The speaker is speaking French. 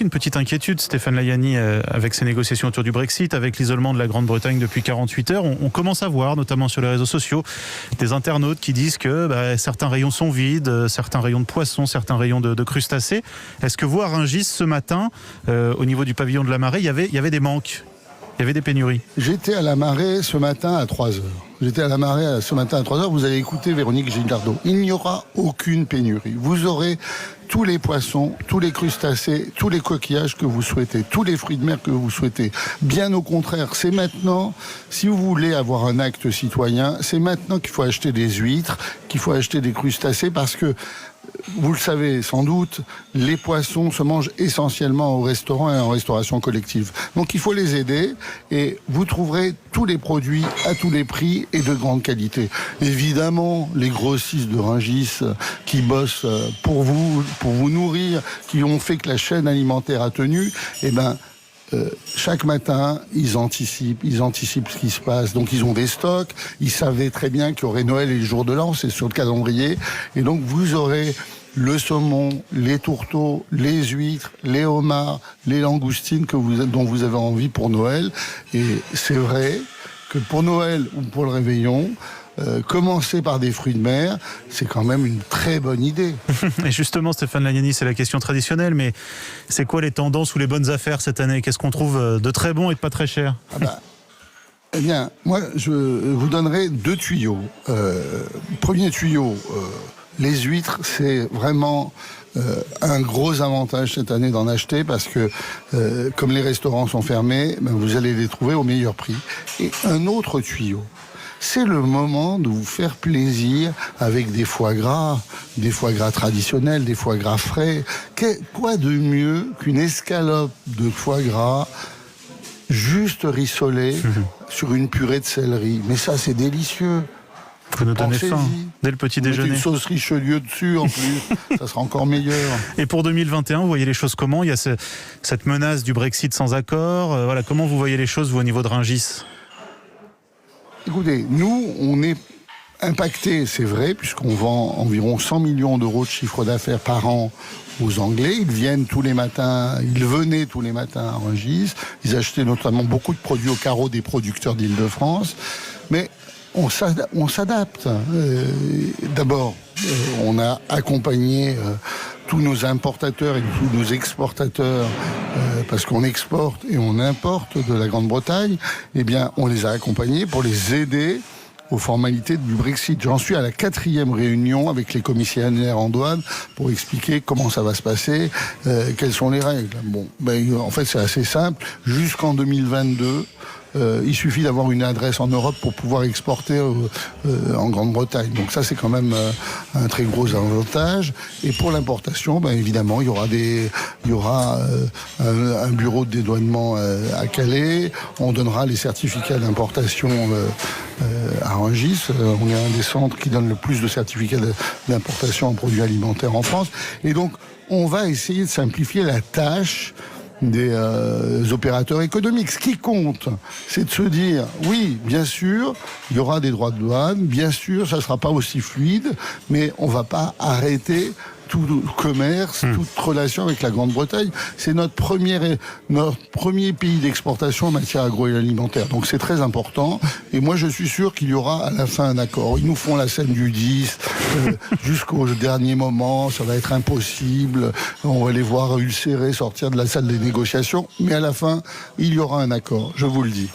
Une petite inquiétude, Stéphane Layani, avec ces négociations autour du Brexit, avec l'isolement de la Grande-Bretagne depuis 48 heures. On commence à voir, notamment sur les réseaux sociaux, des internautes qui disent que certains rayons sont vides, certains rayons de poissons, certains rayons de crustacés. Est-ce que vous, à Rungis, ce matin, au niveau du pavillon de la Marée, il y avait des manques? Il y avait des pénuries? J'étais à la Marée ce matin à 3h. Vous avez écouté Véronique Gilardot. Il n'y aura aucune pénurie. Vous aurez tous les poissons, tous les crustacés, tous les coquillages que vous souhaitez, tous les fruits de mer que vous souhaitez. Bien au contraire, c'est maintenant, si vous voulez avoir un acte citoyen, c'est maintenant qu'il faut acheter des huîtres, qu'il faut acheter des crustacés, parce que vous le savez sans doute, les poissons se mangent essentiellement au restaurant et en restauration collective. Donc il faut les aider et vous trouverez tous les produits à tous les prix et de grande qualité. Évidemment, les grossistes de Rungis qui bossent pour vous nourrir, qui ont fait que la chaîne alimentaire a tenu, chaque matin, ils anticipent ce qui se passe. Donc, ils ont des stocks. Ils savaient très bien qu'il y aurait Noël et le jour de l'an. C'est sur le calendrier. Et donc, vous aurez le saumon, les tourteaux, les huîtres, les homards, les langoustines dont vous avez envie pour Noël. Et c'est vrai que pour Noël ou pour le réveillon, commencer par des fruits de mer, c'est quand même une très bonne idée. Et justement, Stéphane Layani, c'est la question traditionnelle, mais c'est quoi les tendances ou les bonnes affaires cette année? Qu'est-ce qu'on trouve de très bon et de pas très cher? Eh bien, moi, je vous donnerai 2 tuyaux. Premier tuyau, les huîtres, c'est vraiment un gros avantage cette année d'en acheter, parce que comme les restaurants sont fermés, vous allez les trouver au meilleur prix. Et un autre tuyau, c'est le moment de vous faire plaisir avec des foie gras traditionnels, des foie gras frais. Quoi de mieux qu'une escalope de foie gras juste rissolée sur une purée de céleri? Mais ça, c'est délicieux. Vous nous donnez faim dès le petit déjeuner. Une sauce Richelieu dessus en plus, ça sera encore meilleur. Et pour 2021, vous voyez les choses comment? Il y a cette menace du Brexit sans accord. Comment vous voyez les choses, vous, au niveau de Rungis? Écoutez, nous, on est impacté, c'est vrai, puisqu'on vend environ 100 millions d'euros de chiffre d'affaires par an aux Anglais. Ils venaient tous les matins à Rungis. Ils achetaient notamment beaucoup de produits au carreau des producteurs d'Île-de-France. Mais on s'adapte. D'abord, on a accompagné tous nos importateurs et tous nos exportateurs, parce qu'on exporte et on importe de la Grande-Bretagne. Eh bien, on les a accompagnés pour les aider aux formalités du Brexit. J'en suis à la 4e réunion avec les commissaires en douane pour expliquer comment ça va se passer, quelles sont les règles. En fait, c'est assez simple. Jusqu'en 2022, il suffit d'avoir une adresse en Europe pour pouvoir exporter en Grande-Bretagne. Donc ça, c'est quand même un très gros avantage. Et pour l'importation, évidemment, il y aura un bureau de dédouanement à Calais. On donnera les certificats d'importation à Rungis. On est un des centres qui donne le plus de certificats d'importation en produits alimentaires en France. Et donc, on va essayer de simplifier la tâche des opérateurs économiques. Ce qui compte, c'est de se dire, oui, bien sûr, il y aura des droits de douane, bien sûr, ça ne sera pas aussi fluide, mais on ne va pas arrêter tout commerce, toute relation avec la Grande-Bretagne. C'est notre premier pays d'exportation en matière agroalimentaire. Donc c'est très important. Et moi, je suis sûr qu'il y aura à la fin un accord. Ils nous font la scène du 10 jusqu'au dernier moment. Ça va être impossible. On va les voir ulcérés sortir de la salle des négociations. Mais à la fin, il y aura un accord. Je vous le dis.